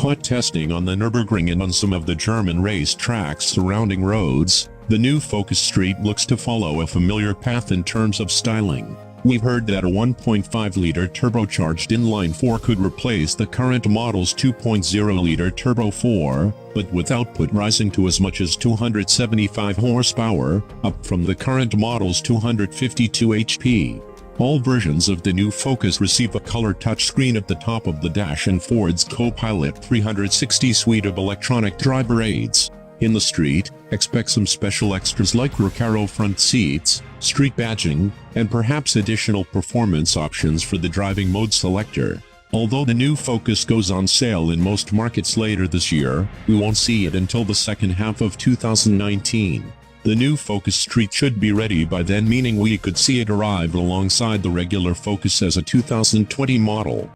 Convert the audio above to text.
caught testing on the Nurburgring and on some of the German race tracks surrounding roads, the new Focus Street looks to follow a familiar path in terms of styling. We've heard that a 1.5-liter turbocharged inline-4 could replace the current model's 2.0-liter Turbo 4, but with output rising to as much as 275 horsepower, up from the current model's 252 HP. All versions of the new Focus receive a color touchscreen at the top of the dash and Ford's Copilot 360 suite of electronic driver aids. In the street, expect some special extras like Recaro front seats, street badging, and perhaps additional performance options for the driving mode selector. Although the new Focus goes on sale in most markets later this year, we won't see it until the second half of 2019. The new Focus Street should be ready by then, meaning we could see it arrive alongside the regular Focus as a 2020 model.